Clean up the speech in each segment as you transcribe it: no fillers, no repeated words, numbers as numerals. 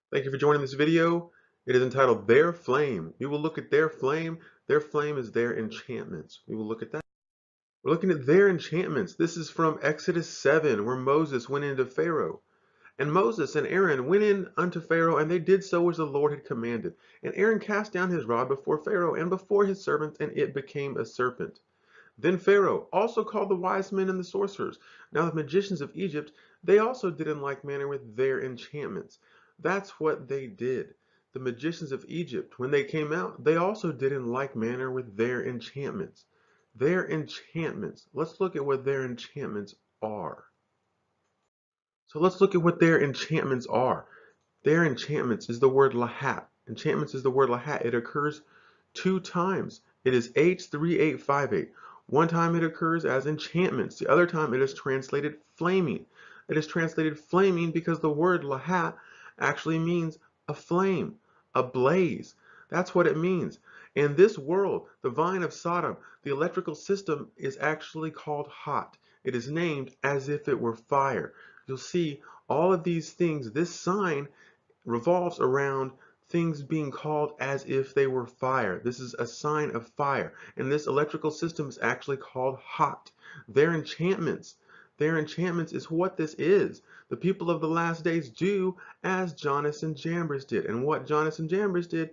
Thank you for joining this video. It is entitled Their Flame. We will look at their flame. Their flame is their enchantments. We will look at that. We're looking at their enchantments. This is from Exodus 7, where Moses went into Pharaoh. And Moses and Aaron went in unto Pharaoh, and they did so as the Lord had commanded. And Aaron cast down his rod before Pharaoh and before his servants, and it became a serpent. Then Pharaoh also called the wise men and the sorcerers. Now the magicians of Egypt, they also did in like manner with their enchantments. That's what they did. The magicians of Egypt, when they came out, they also did in like manner with their enchantments. Their enchantments. Let's look at what their enchantments are. So let's look at what their enchantments are. Their enchantments is the word lahat. Enchantments is the word lahat. It occurs two times. It is H3858. One time it occurs as enchantments. The other time it is translated flaming. It is translated flaming because the word lahat actually means a flame, a blaze. That's what it means. In this world, the vine of Sodom, the electrical system is actually called hot. It is named as if it were fire. You'll see all of these things. This sign revolves around things being called as if they were fire. This is a sign of fire. And this electrical system is actually called hot. Their enchantments. Their enchantments is what this is. The people of the last days do as Jannes and Jambres did. And what Jannes and Jambres did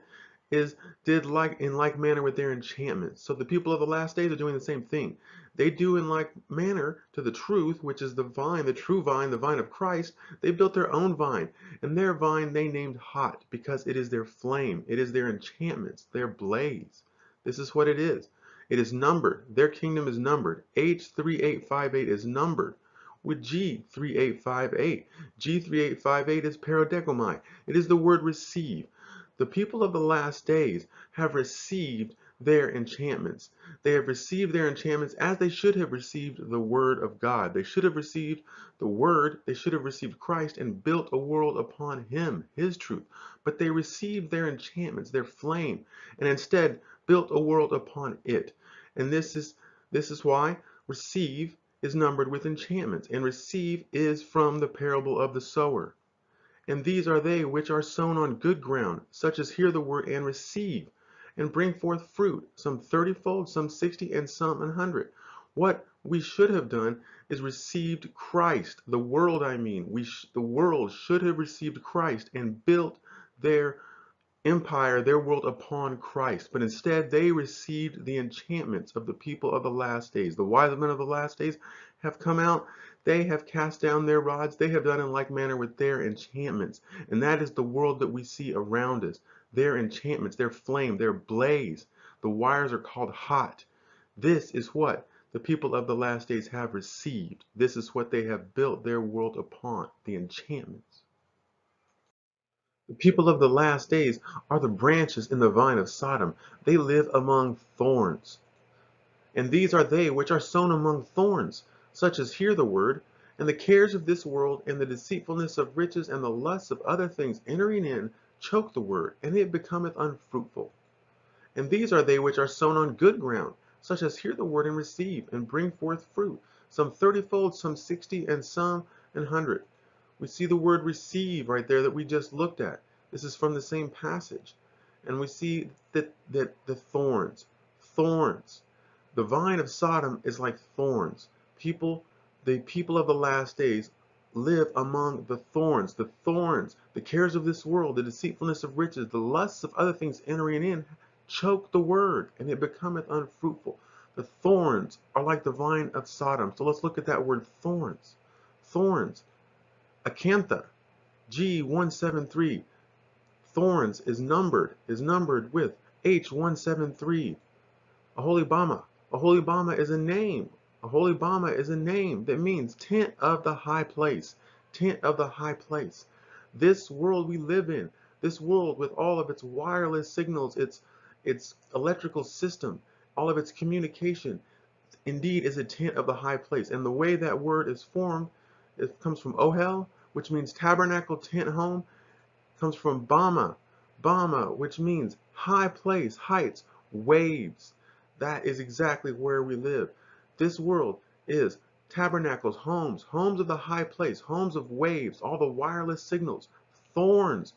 is did like in like manner with their enchantments. So the people of the last days are doing the same thing. They do in like manner to the truth, which is the vine, the true vine, the vine of Christ. They built their own vine, and their vine they named hot because it is their flame. It is their enchantments, their blaze. This is what it is. It is numbered. Their kingdom is numbered. H3858 is numbered with G3858. G3858 is paradegomai. It is the word receive. The people of the last days have received their enchantments. They have received their enchantments as they should have received the word of God. They should have received the word, they should have received Christ and built a world upon him, his truth. But they received their enchantments, their flame, and instead built a world upon it. And this is why receive is numbered with enchantments, and receive is from the parable of the sower. And these are they which are sown on good ground, such as hear the word and receive, and bring forth fruit, some 30-fold, some 60, and some 100. What we should have done is received Christ. The world, I mean, the world should have received Christ and built their empire, their world upon Christ. But instead, they received the enchantments of the people of the last days. The wise men of the last days have come out. They have cast down their rods. They have done in like manner with their enchantments. And that is the world that we see around us. Their enchantments, their flame, their blaze. The wires are called hot. This is what the people of the last days have received. This is what they have built their world upon, the enchantments. The people of the last days are the branches in the vine of Sodom. They live among thorns. And these are they which are sown among thorns, such as hear the word, and the cares of this world, and the deceitfulness of riches, and the lusts of other things entering in, choke the word, and it becometh unfruitful. And these are they which are sown on good ground, such as hear the word and receive, and bring forth fruit, some 30-fold, some 60, and some 100. We see the word receive right there that we just looked at. This is from the same passage. And we see that the thorns. The vine of Sodom is like thorns. The people of the last days live among the thorns. The cares of this world, the deceitfulness of riches, the lusts of other things entering in, choke the word, and it becometh unfruitful. The thorns are like the vine of Sodom. So let's look at that word thorns. Thorns. Acantha, G173. Thorns is numbered with H173. Aholibama. Aholibama is a name. Aholibama is a name that means tent of the high place. Tent of the high place. This world we live in, this world with all of its wireless signals, its electrical system, all of its communication, indeed is a tent of the high place. And the way that word is formed, it comes from Ohel, which means tabernacle, tent, home. It comes from Bama, which means high place, heights, waves. That is exactly where we live. This world is tabernacles, homes of the high place, homes of waves, all the wireless signals, thorns.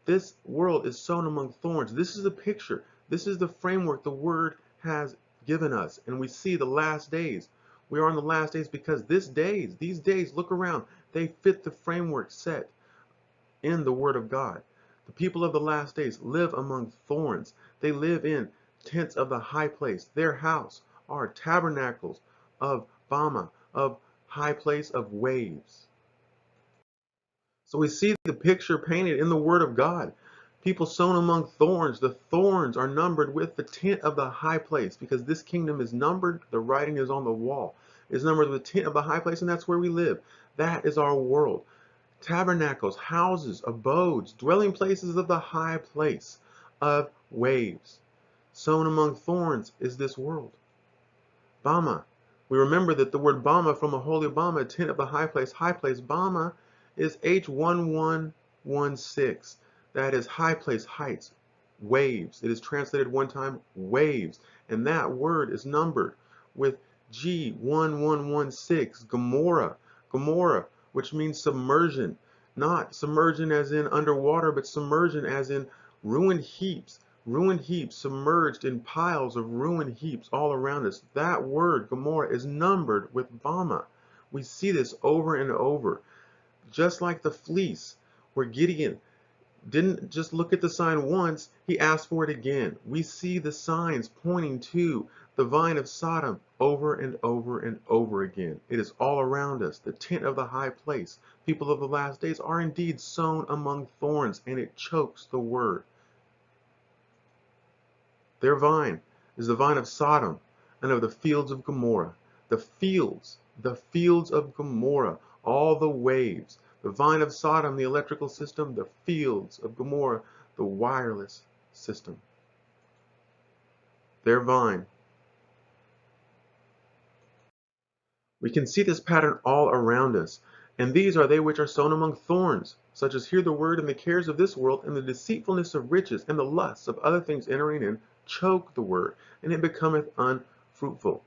This world is sown among thorns. This is the picture. This is the framework the Word has given us. And we see the last days. We are in the last days because these days, look around, they fit the framework set in the Word of God. The people of the last days live among thorns. They live in tents of the high place. Their house are tabernacles of Bama, of high place of waves. So we see the picture painted in the Word of God. People sown among thorns. The thorns are numbered with the tent of the high place because this kingdom is numbered. The writing is on the wall. It's numbered with the tent of the high place, and that's where we live. That is our world. Tabernacles, houses, abodes, dwelling places of the high place of waves. Sown among thorns is this world. Bama. We remember that the word Bama from a holy Bama, tent of the high place, Bama is H1116. That is high place, heights, waves. It is translated one time, waves. And that word is numbered with G1116, Gomorrah. Gomorrah, which means submersion. Not submersion as in underwater, but submersion as in ruined heaps. Ruined heaps, submerged in piles of ruined heaps all around us. That word, Gomorrah, is numbered with Bama. We see this over and over. Just like the fleece, where Gideon didn't just look at the sign once, he asked for it again. We see the signs pointing to the vine of Sodom over and over and over again. It is all around us. The tent of the high place. People of the last days are indeed sown among thorns, and it chokes the word. Their vine is the vine of Sodom and of the fields of Gomorrah. The fields of Gomorrah, all the waves. The vine of Sodom, the electrical system, the fields of Gomorrah, the wireless system. Their vine. We can see this pattern all around us. And these are they which are sown among thorns, such as hear the word, and the cares of this world, and the deceitfulness of riches, and the lusts of other things entering in, choke the word, and it becometh unfruitful.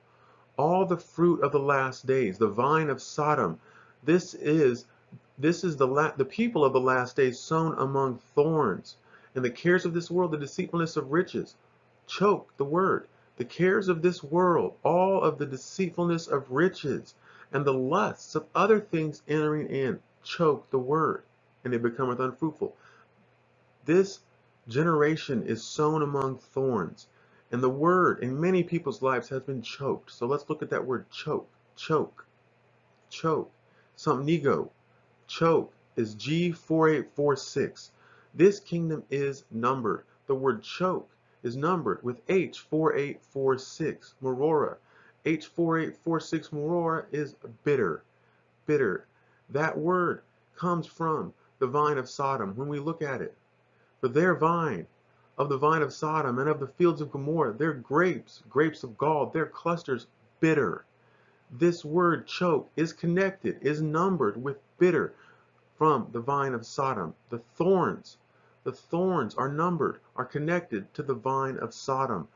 All the fruit of the last days, the vine of Sodom, this is the people of the last days sown among thorns, and the cares of this world, the deceitfulness of riches, choke the word. The cares of this world, all of the deceitfulness of riches, and the lusts of other things entering in, choke the word, and it becometh unfruitful. This generation is sown among thorns, and the word in many people's lives has been choked. So let's look at that word choke, choke, choke. Somnigo, choke is G4846. This kingdom is numbered. The word choke is numbered with H4846, Morora. H4846 Morora is bitter, bitter. That word comes from the vine of Sodom when we look at it. For their vine, of the vine of Sodom and of the fields of Gomorrah, their grapes, grapes of gall, their clusters, bitter. This word choke is connected, is numbered with bitter from the vine of Sodom. The thorns are numbered, are connected to the vine of Sodom.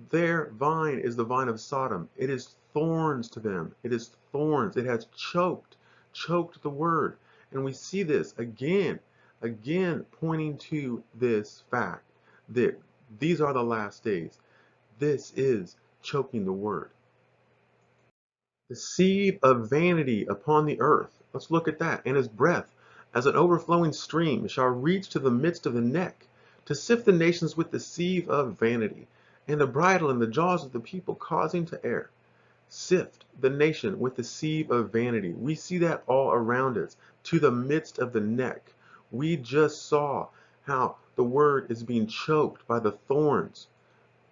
Their vine is the vine of Sodom. It is thorns to them. It is thorns. It has choked the word. And we see this again pointing to this fact that these are the last days. This is choking the word. The seed of vanity upon the earth. Let's look at that. And his breath, as an overflowing stream, shall reach to the midst of the neck, to sift the nations with the sieve of vanity, and a bridle in the jaws of the people, causing to err. Sift the nation with the sieve of vanity. We see that all around us, to the midst of the neck. We just saw how the word is being choked by the thorns.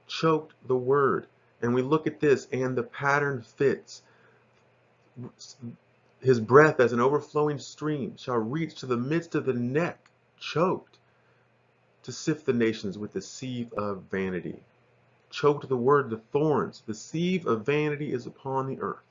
Choked the word. And we look at this, and the pattern fits. His breath as an overflowing stream shall reach to the midst of the neck, choked, to sift the nations with the sieve of vanity. Choked the word, the thorns. The sieve of vanity is upon the earth.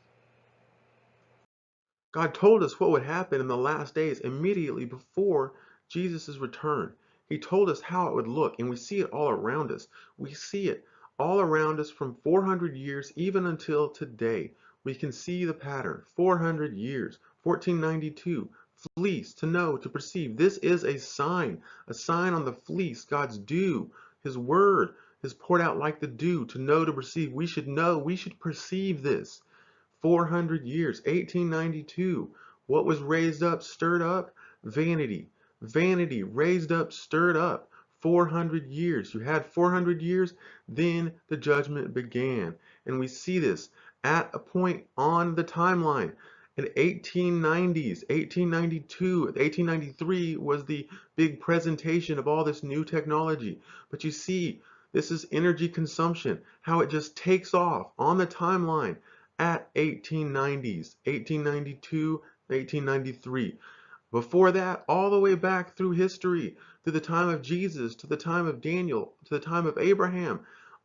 God told us what would happen in the last days immediately before Jesus' return. He told us how it would look, and we see it all around us. We see it all around us from 400 years even until today. We can see the pattern. 400 years, 1492, Fleece, to know, to perceive. This is a sign on the fleece, God's dew, His word is poured out like the dew, to know, to perceive. We should know, we should perceive this. 400 years, 1892. What was raised up, stirred up? Vanity. Vanity, raised up, stirred up. 400 years. You had 400 years, then the judgment began. And we see this at a point on the timeline. In 1890s, 1892, 1893 was the big presentation of all this new technology. But you see, this is energy consumption, how it just takes off on the timeline at 1890s, 1892, 1893. Before that, all the way back through history, to the time of Jesus, to the time of Daniel, to the time of Abraham,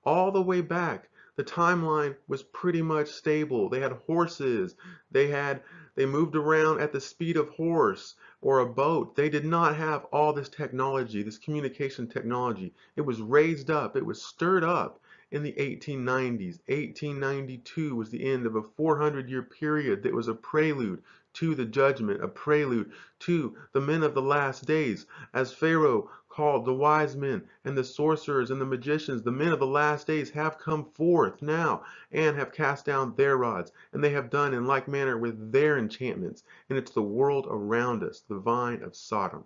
all the way back, the timeline was pretty much stable. They had horses, they moved around at the speed of horse or a boat. They did not have all this technology, this communication technology. It was raised up, it was stirred up in the 1890s. 1892 was the end of a 400-year period that was a prelude to the judgment, a prelude to the men of the last days, as Pharaoh called the wise men and the sorcerers and the magicians. The men of the last days have come forth now and have cast down their rods, and they have done in like manner with their enchantments. And it's the world around us, the vine of Sodom.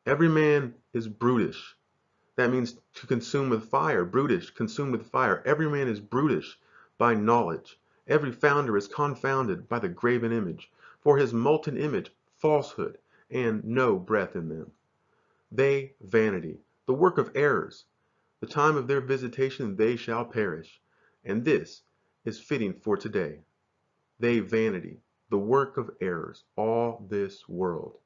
Every man is brutish. That means to consume with fire, brutish, consumed with fire. Every man is brutish by knowledge. Every founder is confounded by the graven image, for his molten image, falsehood, and no breath in them. They, vanity, the work of errors. The time of their visitation they shall perish. And this is fitting for today. They, vanity, the work of errors, all this world.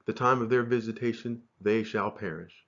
The time of their visitation they shall perish.